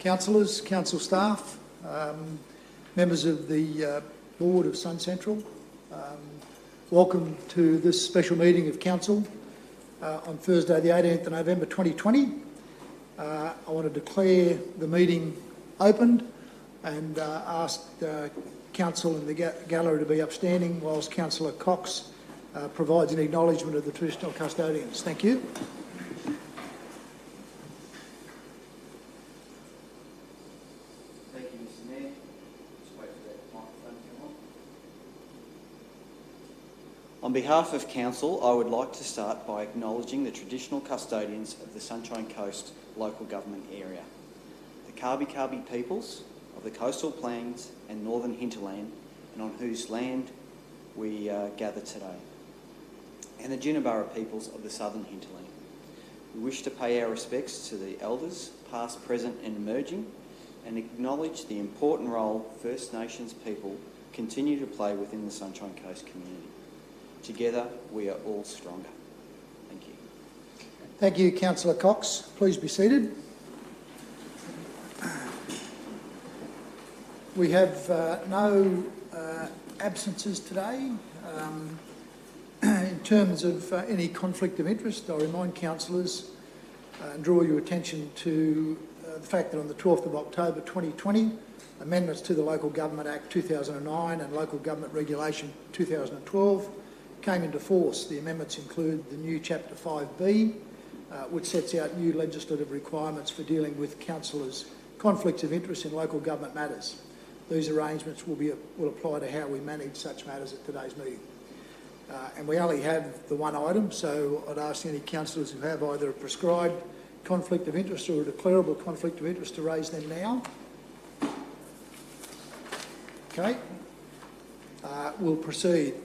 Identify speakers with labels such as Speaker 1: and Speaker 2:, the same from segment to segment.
Speaker 1: councillors, council staff, members of the board of Sun Central. Welcome to this special meeting of council on Thursday the 18th of November 2020. I want to declare the meeting opened and ask council in the gallery to be upstanding whilst Councillor Cox provides an acknowledgement of the traditional custodians. Thank you.
Speaker 2: Thank you, Mr. Mayor. Just wait for that microphone to come on. On behalf of Council, I would like to start by acknowledging the traditional custodians of the Sunshine Coast local government area, the Kabi Kabi peoples of the coastal plains and northern hinterland, and on whose land we gather today, and the Jinibara peoples of the southern hinterland. We wish to pay our respects to the elders, past, present and emerging, and acknowledge the important role First Nations people continue to play within the Sunshine Coast community. Together, we are all stronger. Thank you.
Speaker 1: Thank you, Councillor Cox. Please be seated. We have no absences today. In terms of any conflict of interest, I remind councillors and draw your attention to the fact that on the 12th of October 2020, amendments to the Local Government Act 2009 and Local Government Regulation 2012 came into force. The amendments include the new Chapter 5B, which sets out new legislative requirements for dealing with councillors' conflicts of interest in local government matters. These arrangements will apply to how we manage such matters at today's meeting. And we only have the one item, so I'd ask any councillors who have either a prescribed conflict of interest or a declarable conflict of interest to raise them now. Okay. We'll proceed.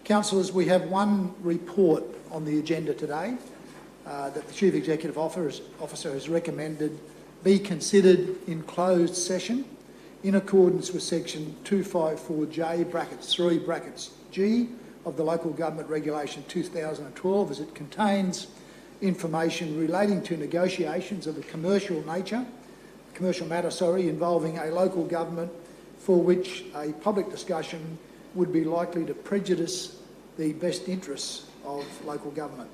Speaker 1: Councillors, we have one report on the agenda today that the Chief Executive Officer has recommended be considered in closed session in accordance with section 254J brackets 3 brackets G of the Local Government Regulation 2012, as it contains information relating to negotiations of a commercial matter, involving a local government for which a public discussion would be likely to prejudice the best interests of local government.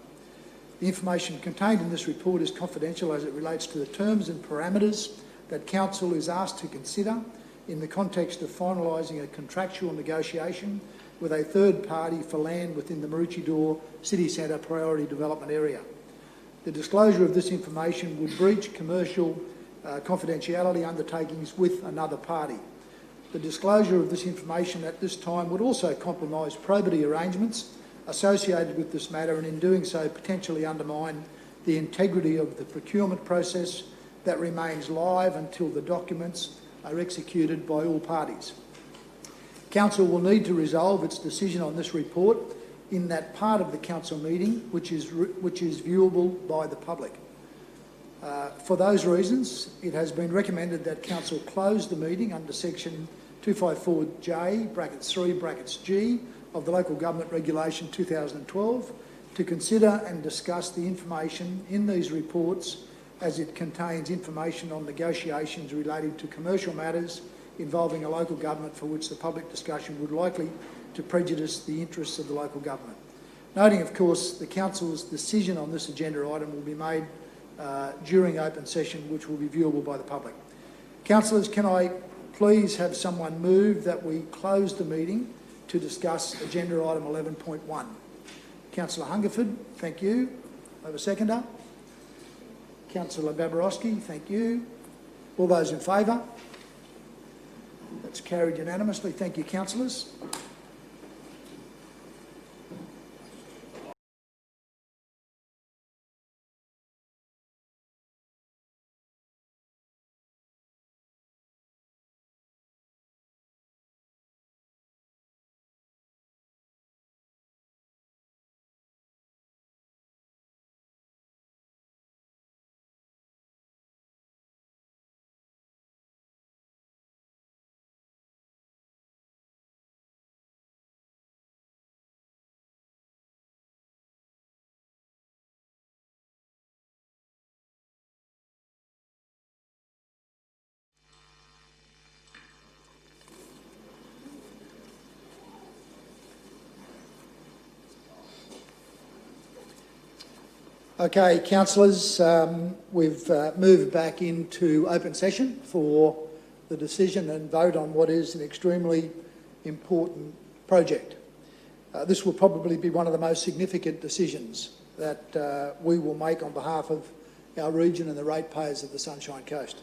Speaker 1: The information contained in this report is confidential as it relates to the terms and parameters that Council is asked to consider in the context of finalising a contractual negotiation with a third party for land within the Maroochydore City Centre Priority Development Area. The disclosure of this information would breach commercial confidentiality undertakings with another party. The disclosure of this information at this time would also compromise probity arrangements associated with this matter, and in doing so potentially undermine the integrity of the procurement process that remains live until the documents are executed by all parties. Council will need to resolve its decision on this report in that part of the Council meeting which is viewable by the public. For those reasons, it has been recommended that Council close the meeting under section 254J brackets 3 brackets G of the Local Government Regulation 2012 to consider and discuss the information in these reports, as it contains information on negotiations relating to commercial matters involving a local government for which the public discussion would likely to prejudice the interests of the local government. Noting, of course, the Council's decision on this agenda item will be made during open session, which will be viewable by the public. Councillors, can I please have someone move that we close the meeting to discuss agenda item 11.1? Councillor Hungerford, thank you. I have a seconder. Councillor Babarowski, thank you. All those in favour? That's carried unanimously. Thank you, councillors. Okay, councillors, we've moved back into open session for the decision and vote on what is an extremely important project. This will probably be one of the most significant decisions that we will make on behalf of our region and the ratepayers of the Sunshine Coast.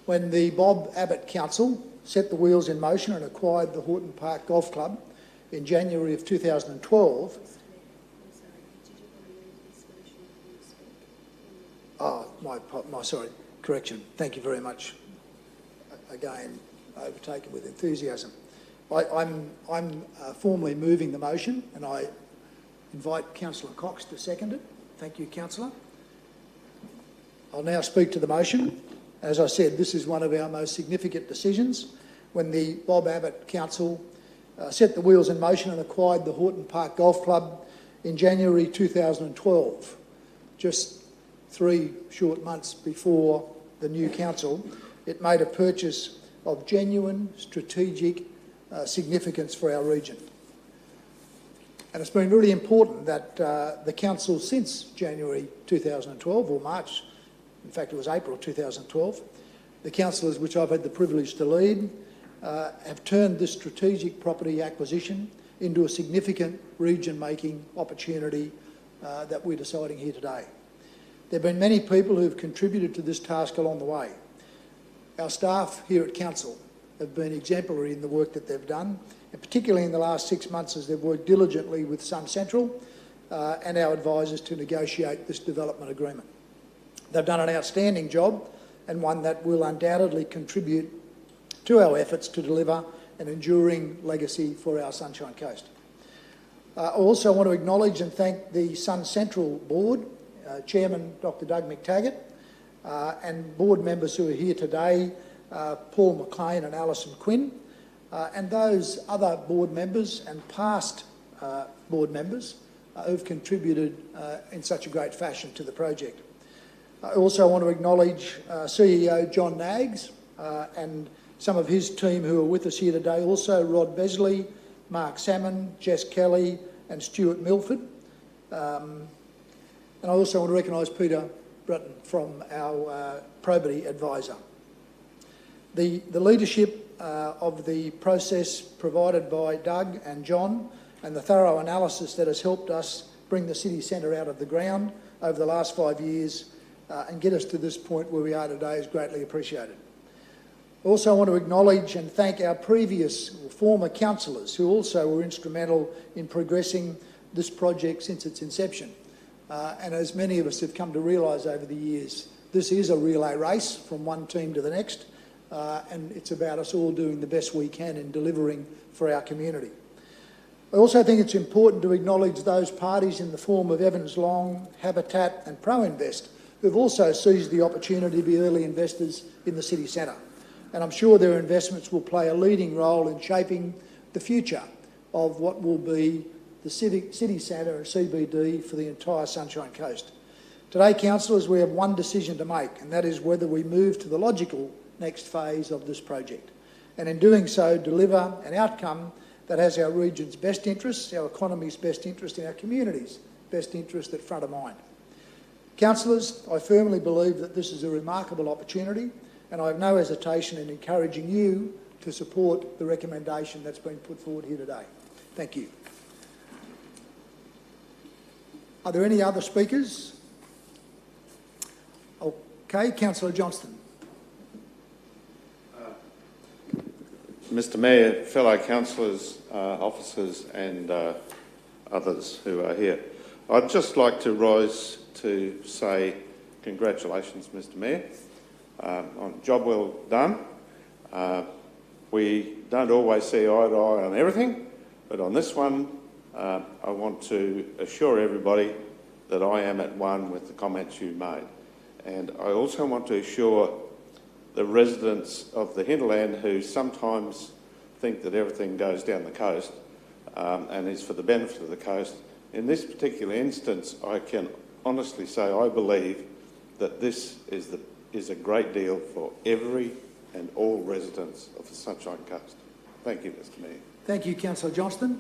Speaker 1: When the Bob Abbott Council set the wheels in motion and acquired the Horton Park Golf Club in January of 2012, correction. Thank you very much. Again, overtaken with enthusiasm. I'm formally moving the motion, and I invite Councillor Cox to second it. Thank you, Councillor. I'll now speak to the motion. As I said, this is one of our most significant decisions. When the Bob Abbott Council set the wheels in motion and acquired the Horton Park Golf Club in January 2012, just 3 short months before the new council, it made a purchase of genuine strategic significance for our region. And it's been really important that the council since January 2012, or March, in fact it was April 2012, the councillors which I've had the privilege to lead have turned this strategic property acquisition into a significant region-making opportunity that we're deciding here today. There have been many people who have contributed to this task along the way. Our staff here at Council have been exemplary in the work that they've done, and particularly in the last 6 months as they've worked diligently with Sun Central and our advisors to negotiate this development agreement. They've done an outstanding job, and one that will undoubtedly contribute to our efforts to deliver an enduring legacy for our Sunshine Coast. I also want to acknowledge and thank the Sun Central Board, Chairman Dr Doug McTaggart, and board members who are here today, Paul McLean and Alison Quinn, and those other board members and past board members who've contributed in such a great fashion to the project. I also want to acknowledge CEO John Naggs and some of his team who are with us here today, also Rod Besley, Mark Salmon, Jess Kelly and Stuart Milford. And I also want to recognise Peter Bratton from our probity advisor. The leadership of the process provided by Doug and John, and the thorough analysis that has helped us bring the city centre out of the ground over the last 5 years and get us to this point where we are today is greatly appreciated. I also want to acknowledge and thank our previous or former councillors who also were instrumental in progressing this project since its inception. And as many of us have come to realise over the years, this is a relay race from one team to the next, and it's about us all doing the best we can in delivering for our community. I also think it's important to acknowledge those parties in the form of Evans Long, Habitat and Pro-Invest who've also seized the opportunity to be early investors in the city centre. And I'm sure their investments will play a leading role in shaping the future of what will be the city centre and CBD for the entire Sunshine Coast. Today, councillors, we have one decision to make, and that is whether we move to the logical next phase of this project, and in doing so deliver an outcome that has our region's best interests, our economy's best interest and our community's best interest at front of mind. Councillors, I firmly believe that this is a remarkable opportunity, and I have no hesitation in encouraging you to support the recommendation that's been put forward here today. Thank you. Are there any other speakers? Okay, Councillor Johnston.
Speaker 3: Mr Mayor, fellow councillors, officers and others who are here, I'd just like to rise to say congratulations, Mr Mayor, on a job well done. We don't always see eye to eye on everything, but on this one I want to assure everybody that I am at one with the comments you made. And I also want to assure the residents of the hinterland who sometimes think that everything goes down the coast and is for the benefit of the coast. In this particular instance, I can honestly say I believe that this is a great deal for every and all residents of the Sunshine Coast. Thank you, Mr Mayor.
Speaker 1: Thank you, Councillor Johnston.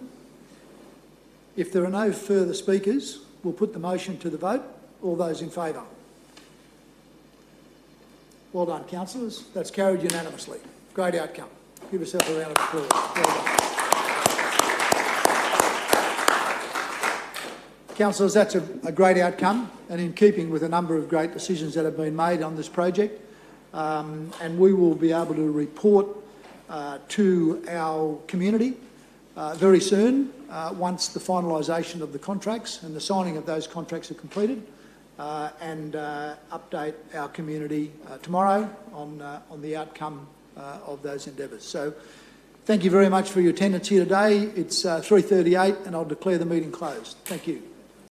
Speaker 1: If there are no further speakers, we'll put the motion to the vote. All those in favour? Well done, councillors. That's carried unanimously. Great outcome. Give yourself a round of applause. Well done. Councillors, that's a great outcome and in keeping with a number of great decisions that have been made on this project. And we will be able to report to our community very soon once the finalisation of the contracts and the signing of those contracts are completed, and update our community tomorrow on the outcome of those endeavours. So thank you very much for your attendance here today. It's 3:38 and I'll declare the meeting closed. Thank you.